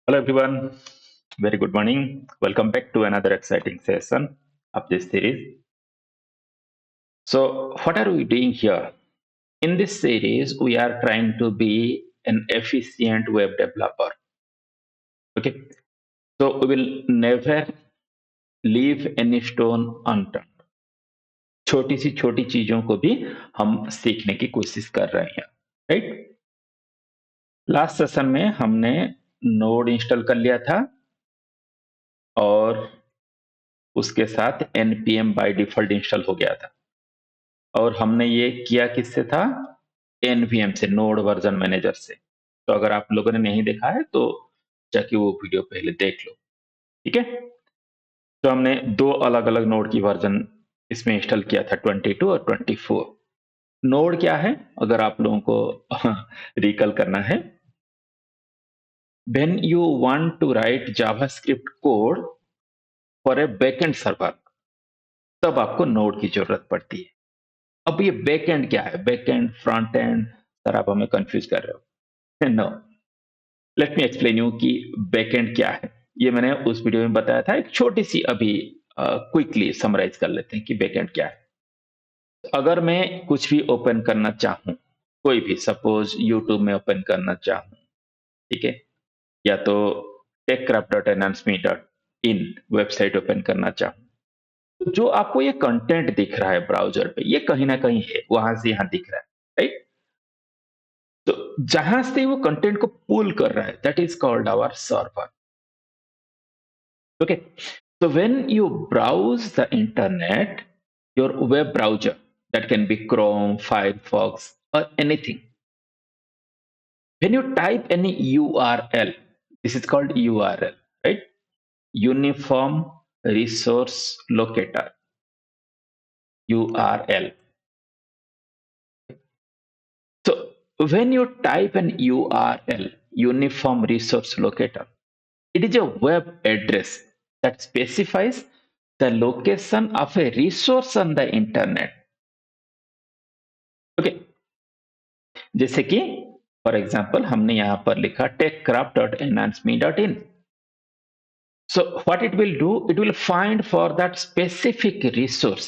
Hello everyone, very good morning. Welcome back to another exciting session of this series. So, what are we doing here? In this series, we are trying to be an efficient web developer. Okay, so we will never leave any stone unturned. छोटी सी छोटी चीजों को भी हम सीखने की कोशिश कर रहे हैं, राइट? लास्ट सेशन में हमने नोड इंस्टॉल कर लिया था और उसके साथ npm बाय डिफॉल्ट इंस्टॉल हो गया था और हमने ये किया किससे था? npm से, नोड वर्जन मैनेजर से। तो अगर आप लोगों ने नहीं देखा है तो जाके वो वीडियो पहले देख लो, ठीक है? तो हमने दो अलग अलग नोड की वर्जन इसमें इंस्टॉल किया था, 22 और 24। नोड क्या है अगर आप लोगों को रिकॉल करना है, when you want to write javascript code for a backend server, तब आपको नोड की जरूरत पड़ती है। अब ये बैकएंड क्या है? बैकएंड, फ्रंट एंड, सर आप हमें कंफ्यूज कर रहे हो। No, let me explain you कि बैकएंड क्या है। ये मैंने उस वीडियो में बताया था। एक छोटी सी अभी क्विकली समराइज कर लेते हैं कि बैकएंड क्या है। अगर मैं कुछ भी ओपन करना चाहूं, कोई भी, सपोज यूट्यूब में ओपन करना चाहूं, ठीक है, या तो techcraft.announce.me.in वेबसाइट ओपन करना चाहूं, तो जो आपको ये कंटेंट दिख रहा है ब्राउजर पे, ये कहीं ना कहीं है, वहां से यहां दिख रहा है, राइट? तो जहां से वो कंटेंट को पुल कर रहा है, that is called our server. Okay, so when you browse the internet, your web browser, that can be Chrome, Firefox, or anything, when you type any URL, this is called URL, right? Uniform Resource Locator, URL. So when you type an URL, Uniform Resource Locator, it is a web address that specifies the location of a resource on the internet. Okay, जैसे कि for example हमने यहां पर लिखा techcraft.enhanceme.in. So what it will do, it will find for that specific resource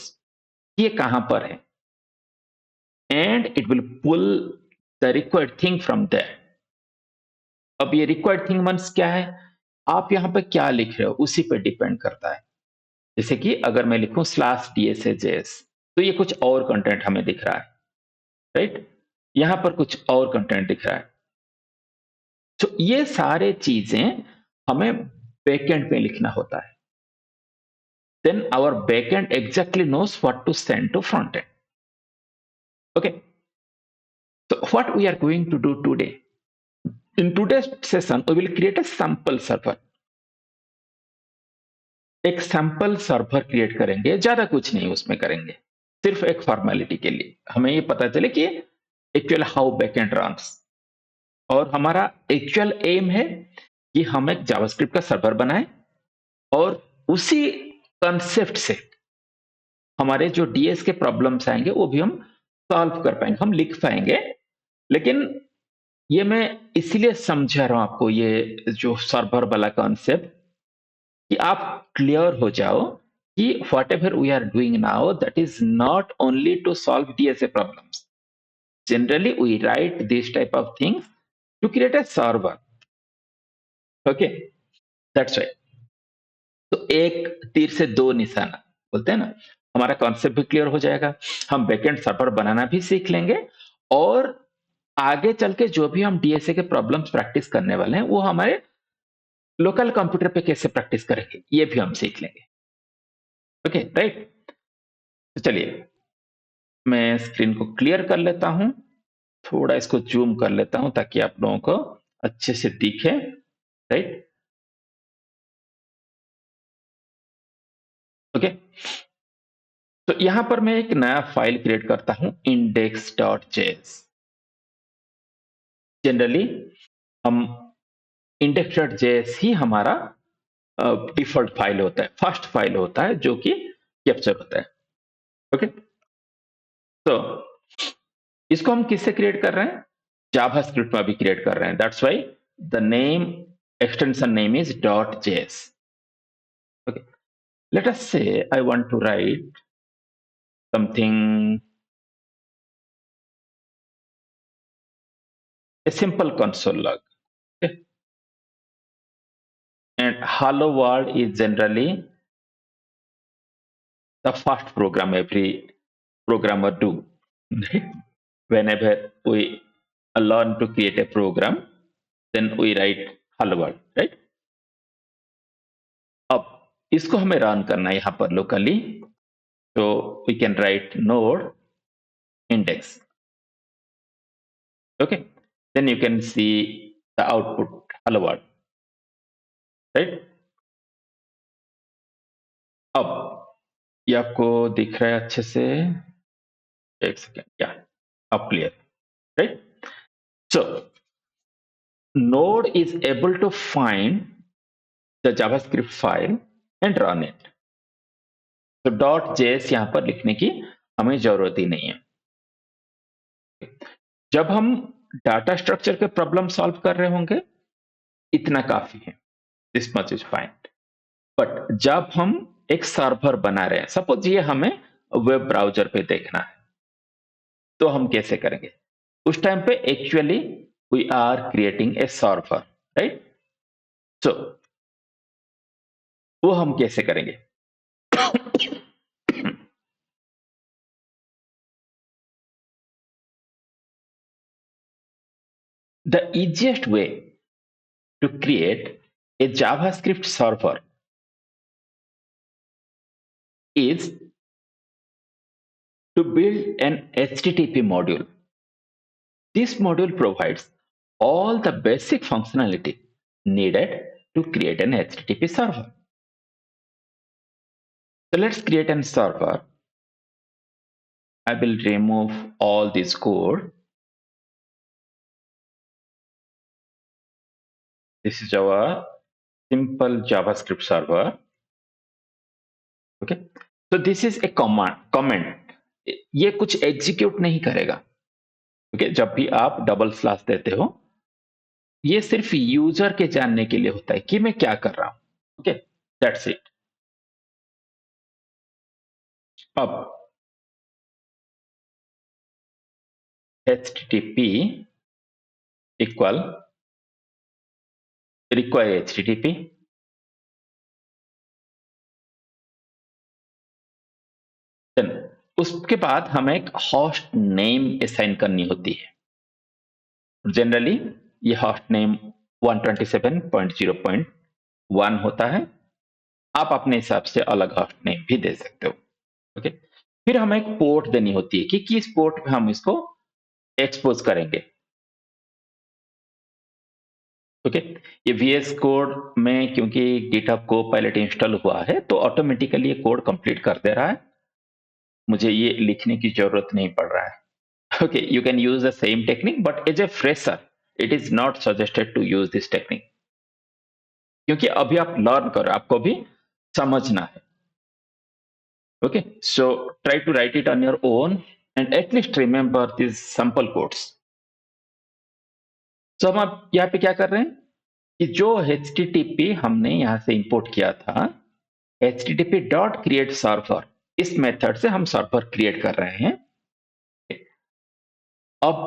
ये कहां पर है, and it will pull the required thing from there. अब ये required thing मीन्स क्या है? आप यहां पर क्या लिख रहे हो उसी पर डिपेंड करता है। जैसे कि अगर मैं लिखूं /DSAJS, तो ये कुछ और कंटेंट हमें दिख रहा है, राइट? यहां पर कुछ और कंटेंट दिख रहा है। तो ये सारे चीजें हमें बैकएंड में लिखना होता है। Then our backend exactly knows what to send to front end. Okay, so what we are going to do today, in today's session we will create a sample server. एक सैंपल सर्वर क्रिएट करेंगे, ज्यादा कुछ नहीं उसमें करेंगे, सिर्फ एक formality के लिए हमें ये पता चले कि एक्चुअल हाउ बैकएंड रन्स। और हमारा एक्चुअल एम है कि हम एक जावास्क्रिप्ट का सर्वर बनाएं और उसी कंसेप्ट से हमारे जो डीएस के प्रॉब्लम्स आएंगे वो भी हम सॉल्व कर पाएंगे, हम लिख पाएंगे। लेकिन ये मैं इसीलिए समझा रहा हूं आपको ये जो सर्वर वाला कॉन्सेप्ट, कि आप क्लियर हो जाओ कि whatever we are doing now, that is not only to solve DSA problems. Generally we write this type of things to create a server. Okay, that's right. तो एक तीर से दो निशाना बोलते हैं ना, हमारा कॉन्सेप्ट भी क्लियर हो जाएगा, हम बैकएंड सर्वर बनाना भी सीख लेंगे, और आगे चल के जो भी हम डीएसए के प्रॉब्लम्स प्रैक्टिस करने वाले हैं वो हमारे लोकल कंप्यूटर पे कैसे प्रैक्टिस करेंगे ये भी हम सीख लेंगे। Okay, right? तो चलिए मैं स्क्रीन को क्लियर कर लेता हूं, थोड़ा इसको जूम कर लेता हूं ताकि आप लोगों को अच्छे से दिखे, राइट? ओके, तो यहां पर मैं एक नया फाइल क्रिएट करता हूं, index.js। जनरली हम index.js ही हमारा डिफॉल्ट फाइल होता है, फर्स्ट फाइल होता है जो कि कैप्चर होता है। ओके, तो इसको हम किससे क्रिएट कर रहे हैं? जावास्क्रिप्ट में भी क्रिएट कर रहे हैं। That's why the name extension name is .js. Okay, let us say I want to write something, a simple console log. Okay, and hello world is generally the first program every programmer do. Right? Whenever we learn to create a program, then we write hello world, right? अब इसको हमें run करना है यहाँ पर locally, तो we can write node index. Okay, then you can see the output hello world, right? अब ये आपको दिख रहा है अच्छे से? एक सेकेंड, या अब clear, right? So node is able to find the JavaScript file and run it. तो .js यहाँ पर लिखने की हमें जरूरत ही नहीं है। जब हम डाटा स्ट्रक्चर के प्रॉब्लम सॉल्व कर रहे होंगे इतना काफी है, this much is fine. But जब हम एक सर्वर बना रहे हैं, सपोज ये हमें वेब ब्राउजर पे देखना है, तो हम कैसे करेंगे? उस टाइम पे actually we are creating a server, right? So वो हम कैसे करेंगे? The easiest way to create a JavaScript server is to build an HTTP module. This module provides all the basic functionality needed to create an HTTP server. So let's create a server. I will remove all this code. This is our simple JavaScript server. Okay, so this is a comment. ये कुछ execute नहीं करेगा। okay? जब भी आप double slash देते हो, ये सिर्फ यूजर के जानने के लिए होता है कि मैं क्या कर रहा हूं। Okay, that's it. अब http equal require http, then उसके बाद हमें एक होस्ट नेम असाइन करनी होती है। जनरली ये होस्ट नेम 127.0.1 होता है। आप अपने हिसाब से अलग होस्ट नेम भी दे सकते हो। ओके, फिर हमें एक पोर्ट देनी होती है कि किस पोर्ट पे हम इसको एक्सपोज करेंगे। ओके, ये VS कोड में क्योंकि गिटहब को पायलट इंस्टॉल हुआ है तो ऑटोमेटिकली ये कोड कंप्लीट कर दे रहा है, मुझे ये लिखने की जरूरत नहीं पड़ रहा है। Okay, you can use the same technique, but as a fresher, it is not suggested to use this technique. क्योंकि अभी आप लर्न कर रहे हो, आपको भी समझना है। Okay, so try to write it on your own and at least remember these sample codes. So हम अब यहाँ पे क्या कर रहे हैं कि जो HTTP हमने यहाँ से इंपोर्ट किया था, HTTP डॉट क्रिएट सर्वर, इस मेथड से हम सर्वर क्रिएट कर रहे हैं। अब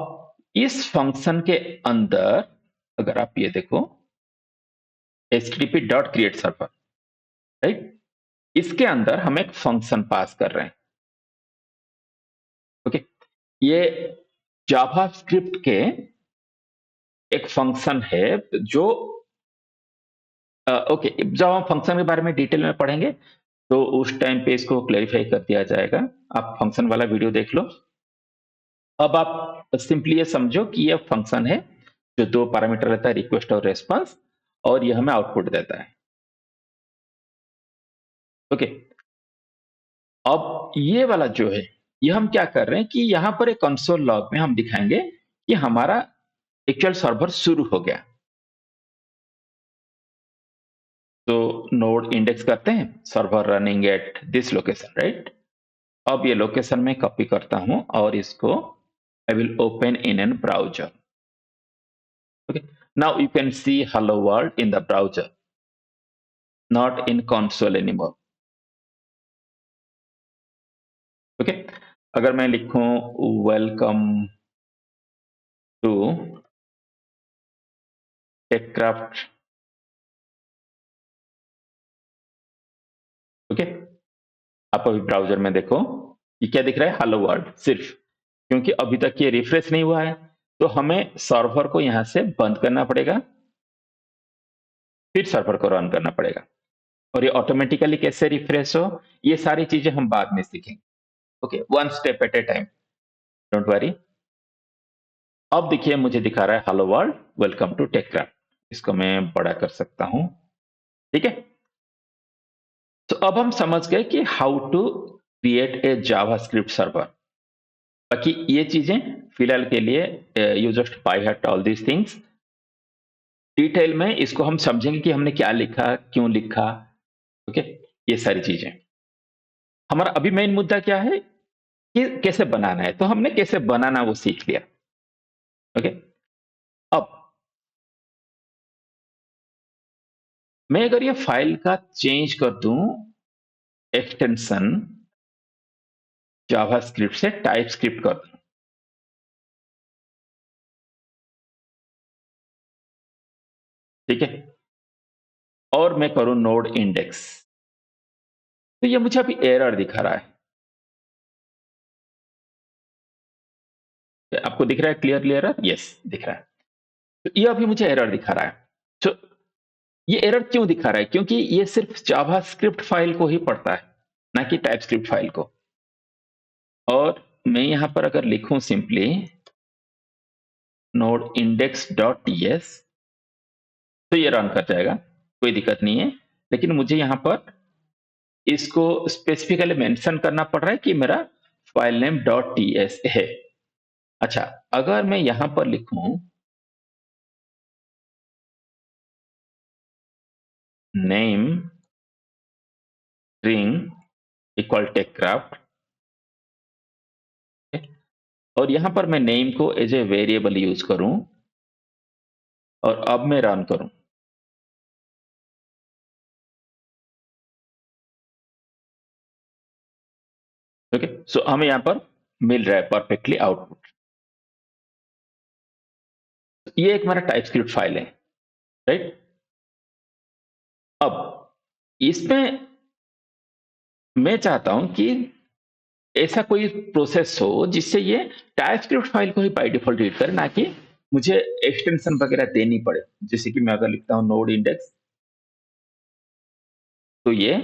इस फंक्शन के अंदर अगर आप ये देखो http dot create server, right, इसके अंदर हम एक फंक्शन पास कर रहे हैं। ओके, ये जावास्क्रिप्ट के एक फंक्शन है जो ओके, जब हम फंक्शन के बारे में डिटेल में पढ़ेंगे तो उस टाइम पे इसको क्लैरिफाई कर दिया जाएगा। आप फंक्शन वाला वीडियो देख लो। अब आप सिंपली ये समझो कि ये फंक्शन है जो दो पैरामीटर रहता है, रिक्वेस्ट और रेस्पॉन्स, और ये हमें आउटपुट देता है। ओके, अब ये वाला जो है, ये हम क्या कर रहे हैं कि यहां पर एक कंसोल लॉग में हम दिखाएंगे कि हमारा एक्चुअल सर्वर शुरू हो गया। तो नोड इंडेक्स करते हैं, server running at this location, right. अब ये लोकेशन में कॉपी करता हूं और इसको I will open in an browser. Okay, Now you can see hello world in the browser, not in console anymore. Okay, अगर मैं लिखूं वेलकम टू टेकक्राफ्ट, ओके, आप अभी ब्राउजर में देखो, ये क्या दिख रहा है, हेलो वर्ल्ड सिर्फ, क्योंकि अभी तक ये रिफ्रेश नहीं हुआ है, तो हमें सर्वर को यहां से बंद करना पड़ेगा, फिर सर्वर को रन करना पड़ेगा, और ये ऑटोमेटिकली कैसे रिफ्रेश हो, ये सारी चीजें हम बाद में सीखेंगे। Okay, one step at a time, don't worry. अब देखिए मुझे दिखा रहा है हेलो वर्ल्ड वेलकम टू टेकक्राफ्ट, इसको मैं बड़ा कर सकता हूं, ठीक है। तो अब हम समझ गए कि how to create a JavaScript server. बाकी ये चीजें फिलहाल के लिए you just by heart all these things, detail में इसको हम समझेंगे कि हमने क्या लिखा, क्यों लिखा, ओके, ये सारी चीजें। हमारा अभी मेन मुद्दा क्या है कि कैसे बनाना है, तो हमने कैसे बनाना वो सीख लिया, ओके। अब मैं अगर ये फाइल का चेंज कर दूं एक्सटेंशन जावास्क्रिप्ट से टाइपस्क्रिप्ट कर दूं, ठीक है, और मैं करूं नोड इंडेक्स, तो ये मुझे अभी एरर दिखा रहा है, आपको दिख रहा है क्लियरली एरर, यस दिख रहा है, तो ये अभी मुझे एरर दिखा रहा है। तो ये एरर क्यों दिखा रहा है, क्योंकि ये सिर्फ जावास्क्रिप्ट फाइल को ही पढ़ता है, ना कि टाइपस्क्रिप्ट फाइल को। और मैं यहां पर अगर लिखूं simply node index dot TS, तो ये रन कर जाएगा, कोई दिक्कत नहीं है। लेकिन मुझे यहां पर इसको स्पेसिफिकली मेंशन करना पड़ रहा है कि मेरा फाइल नेम डॉट टीएस है। अच्छा, अगर मैं यहां पर लिखूं नेम स्ट्रिंग इक्वल टेकक्राफ्ट, और यहां पर मैं नेम को एज ए वेरिएबल यूज करूं, और अब मैं रन करूं, ओके, सो हमें यहां पर मिल रहा है परफेक्टली आउटपुट। ये एक हमारा टाइपस्क्रिप्ट फाइल है, राइट। अब इसमें मैं चाहता हूं कि ऐसा कोई प्रोसेस हो जिससे ये टाइपस्क्रिप्ट फाइल को ही बाय डिफॉल्ट रीड करे, ना कि मुझे एक्सटेंशन वगैरह देनी पड़े। जैसे कि मैं अगर लिखता हूं नोड इंडेक्स, तो ये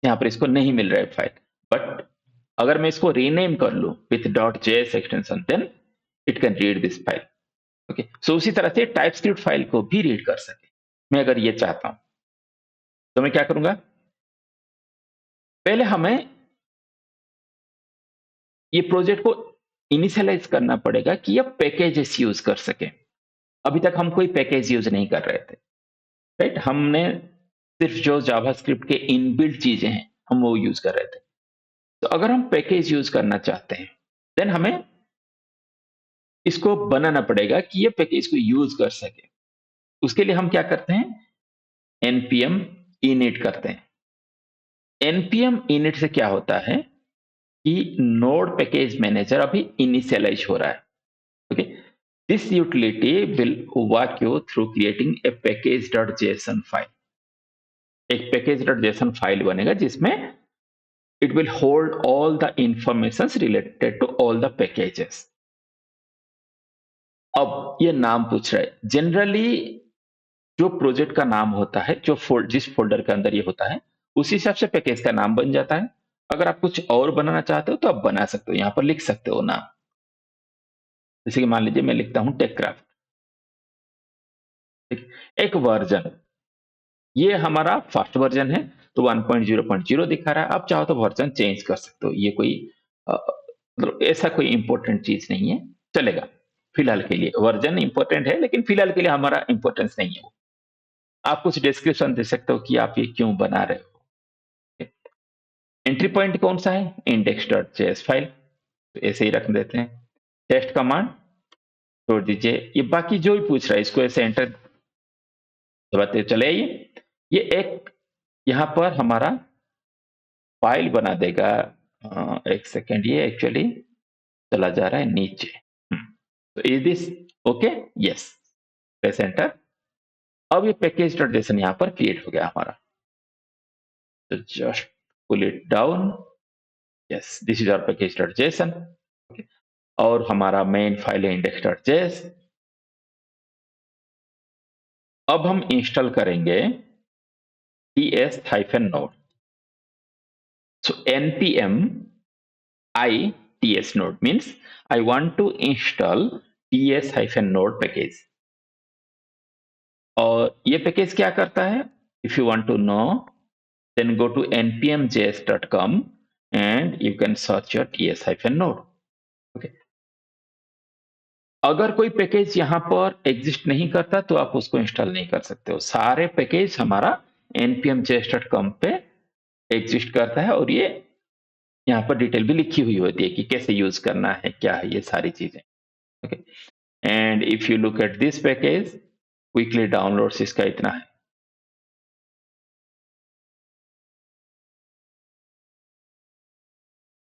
यहां पर इसको नहीं मिल रहा है फाइल, बट अगर मैं इसको रीनेम कर लूं with dot JS extension, then it can read this file, okay. So उसी तरह से टाइपस्क्रिप्ट फाइल को भी रीड कर सके, मैं अगर ये चाहता हूं, तो मैं क्या करूंगा, पहले हमें ये प्रोजेक्ट को इनिशियलाइज करना पड़ेगा कि ये पैकेजेस यूज कर सके। अभी तक हम कोई पैकेज यूज नहीं कर रहे थे, राइट, हमने सिर्फ जो जावास्क्रिप्ट के इनबिल्ट चीजें हैं हम वो यूज कर रहे थे। तो अगर हम पैकेज यूज करना चाहते हैं, देन हमें इसको बनाना पड़ेगा कि ये पैकेज को यूज कर सके। उसके लिए हम क्या करते हैं, npm init करते हैं। npm init से क्या होता है कि नोड पैकेज मैनेजर अभी इनिशियलाइज हो रहा है, okay. This utility will walk you through creating a package.json file. एक package.json फाइल बनेगा जिसमें it will hold all the informations related to all the packages। अब ये नाम पूछ रहा है, जनरली जो प्रोजेक्ट का नाम होता है, जो जिस फोल्डर के अंदर ये होता है, उस हिसाब से पैकेज का नाम बन जाता है। अगर आप कुछ और बनाना चाहते हो तो आप बना सकते हो, यहां पर लिख सकते हो नाम। जैसे कि मान लीजिए मैं लिखता हूं टेकक्राफ्ट, एक वर्जन, ये हमारा फर्स्ट वर्जन है, तो 1.0.0 दिखा रहा है। आप चाहो तो वर्जन चेंज कर सकते हो, ये कोई मतलब ऐसा कोई इंपॉर्टेंट चीज नहीं है, चलेगा। फिलहाल के लिए वर्जन इंपॉर्टेंट है, लेकिन फिलहाल के लिए हमारा इंपॉर्टेंस नहीं है वो। आप कुछ डिस्क्रिप्शन दे सकते हो कि आप ये क्यों बना रहे हो। एंट्री पॉइंट कौन सा है, इंडेक्स डॉट जेएस फाइल, तो ऐसे ही रख देते हैं। टेस्ट कमांड, छोड़ दीजिए, ये बाकी जो भी पूछ रहा है इसको ऐसे एंटर दबाते चले आइए। ये एक यहाँ पर हमारा फाइल बना देगा। एक सेकंड, ये एक्चुअली चला जा रहा है नीचे। तो is this okay? Yes, press enter. अब ये पैकेज डॉट जेसन यहाँ पर क्रिएट हो गया हमारा। तो just pull it down. Yes, this is our package dot JSON. और हमारा मेन फाइल है इंडेक्स डॉट जेएस। अब हम इंस्टॉल करेंगे ts-node। So npm I ts-node means I want to install ts-node package। और ये पैकेज क्या करता है? If you want to know, then go to npmjs.com and you can search your ts-node। Okay। अगर कोई पैकेज यहाँ पर एग्जिस्ट नहीं करता तो आप उसको इंस्टॉल नहीं कर सकते हो। सारे पैकेज हमारा npmjs.com पे एग्जिस्ट करता है और ये यहाँ पर डिटेल भी लिखी हुई होती है कि कैसे यूज करना है, क्या है, ये सारी चीजें। Okay. And if you look at this package, quickly downloads इसका इतना है,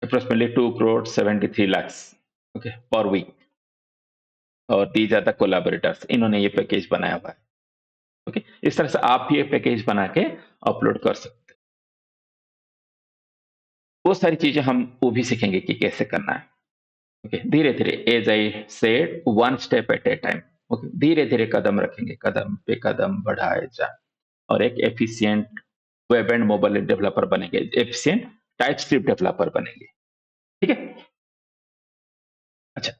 approximately 2 crore 73 lakhs, okay, per week. और दीज आर द कोलैबोरेटर्स, इन्होंने ये पैकेज बनाया हुआ है। ओके, इस तरह से आप ये पैकेज बना के अपलोड कर सकते हैं। वो सारी चीजें हम वो भी सीखेंगे कि कैसे करना है। ओके, धीरे धीरे, as I said, one step at a time. Okay, धीरे धीरे कदम रखेंगे, कदम पे कदम बढ़ाए जा, और एक efficient web and mobile developer बनेंगे, एफिशिएंट टाइपस्क्रिप्ट डेवलपर बनेंगे। ठीक है। अच्छा,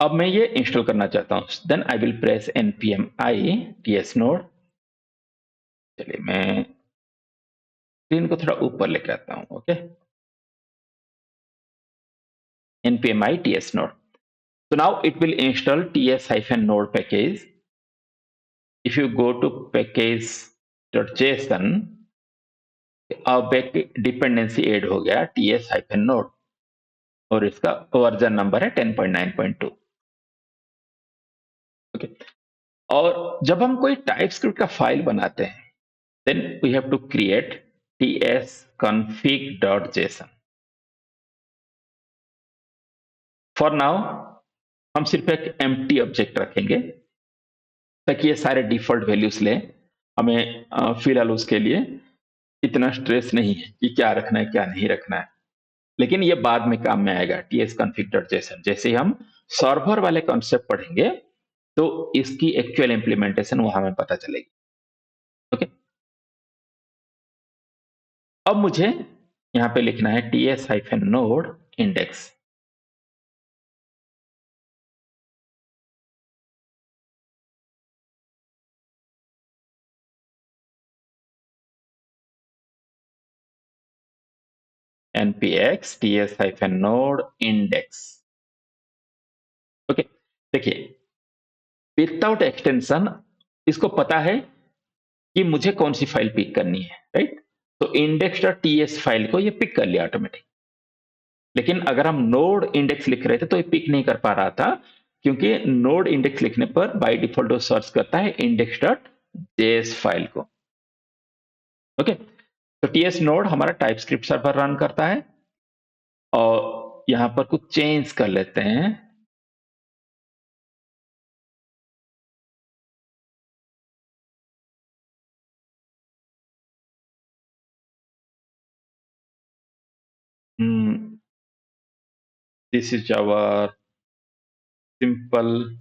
अब मैं ये इंस्टॉल करना चाहता हूं। Then I will press npm i ts-node। चलिए मैं स्क्रीन को थोड़ा ऊपर लेके आता हूं। Okay, npm i ts-node। So now it will install ts-node package। If you go to package.json, अब एक डिपेंडेंसी ऐड हो गया ts-node और इसका वर्जन नंबर है 10.9.2। ओके। और जब हम कोई टाइपस्क्रिप्ट का फाइल बनाते हैं, then we have to create tsconfig.json। For now हम सिर्फ एक एम्प्टी ऑब्जेक्ट रखेंगे ताकि ये सारे डिफॉल्ट वैल्यूज ले। हमें फिलहाल उसके लिए इतना स्ट्रेस नहीं है कि क्या रखना है क्या नहीं रखना है, लेकिन ये बाद में काम में आएगा। tsconfig.json जैसे ही हम सर्वर वाले कॉन्सेप्ट पढ़ेंगे तो इसकी एक्चुअल इंप्लीमेंटेशन वो हमें पता चलेगी। ओके। अब मुझे यहाँ पे लिखना है ts-node index। npx ts-node index। Okay, देखिए, विदाउट एक्सटेंशन इसको पता है कि मुझे कौन सी फाइल पिक करनी है, राइट? तो index.ts फाइल को ये पिक कर लिया ऑटोमेटिक। लेकिन अगर हम नोड इंडेक्स लिख रहे थे तो ये पिक नहीं कर पा रहा था, क्योंकि नोड इंडेक्स लिखने पर बाय डिफॉल्ट वो सर्च करता है index.js फाइल को। ओके, तो ts नोड हमारा टाइपस्क्रिप्ट सर्वर रन करता है और यहां पर कुछ चेंज कर लेते हैं। This is our simple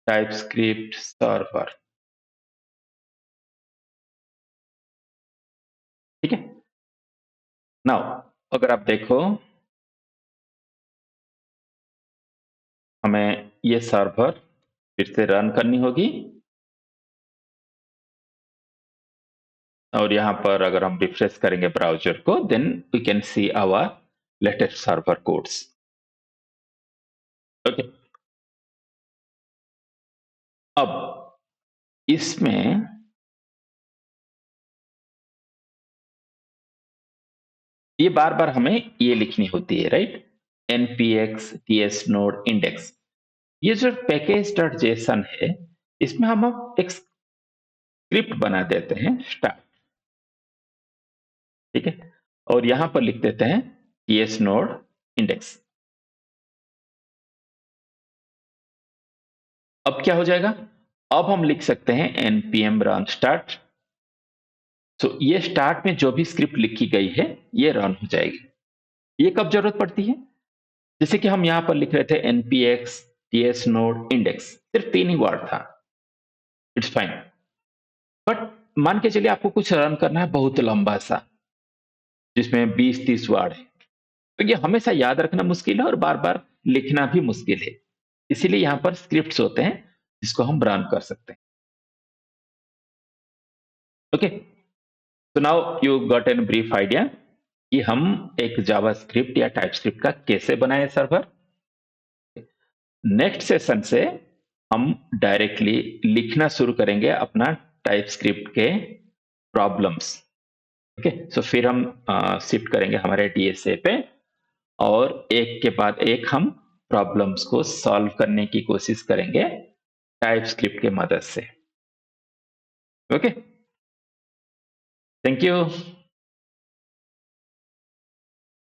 TypeScript server. ठीक है। नाउ अगर आप देखो, हमें ये सर्वर फिर से रन करनी होगी और यहां पर अगर हम रिफ्रेश करेंगे ब्राउजर को, then we can see our latest server codes. Okay, अब इसमें ये बार बार हमें ये लिखनी होती है, राइट? npx ts-node index। ये जो पैकेज डॉट जेसन है, इसमें हम अब एक स्क्रिप्ट बना देते हैं स्टार्ट, ठीक है? और यहां पर लिख देते हैं टीएस नोड इंडेक्स। अब क्या हो जाएगा? अब हम लिख सकते हैं npm run start। तो ये स्टार्ट में जो भी स्क्रिप्ट लिखी गई है ये रन हो जाएगी। ये कब जरूरत पड़ती है? जैसे कि हम यहां पर लिख रहे थे npx ts node index, सिर्फ 3 ही वर्ड था, इट्स फाइन। बट मान के चलिए आपको कुछ रन करना है बहुत लंबा सा, जिसमें 20-30 वर्ड है, तो ये हमेशा याद रखना मुश्किल है और बार बार लिखना भी मुश्किल है। इसीलिए यहां पर स्क्रिप्ट्स होते हैं जिसको हम रन कर सकते हैं। ओके, तो now you got an brief idea कि हम एक जावास्क्रिप्ट या टाइपस्क्रिप्ट का कैसे बनाए सर्वर। नेक्स्ट सेशन से हम डायरेक्टली लिखना शुरू करेंगे अपना टाइपस्क्रिप्ट के प्रॉब्लम्स। ओके, सो फिर हम शिफ्ट करेंगे हमारे डीएसए पे और एक के बाद एक हम प्रॉब्लम्स को सॉल्व करने की कोशिश करेंगे टाइपस्क्रिप्ट के मदद से। Okay, thank you.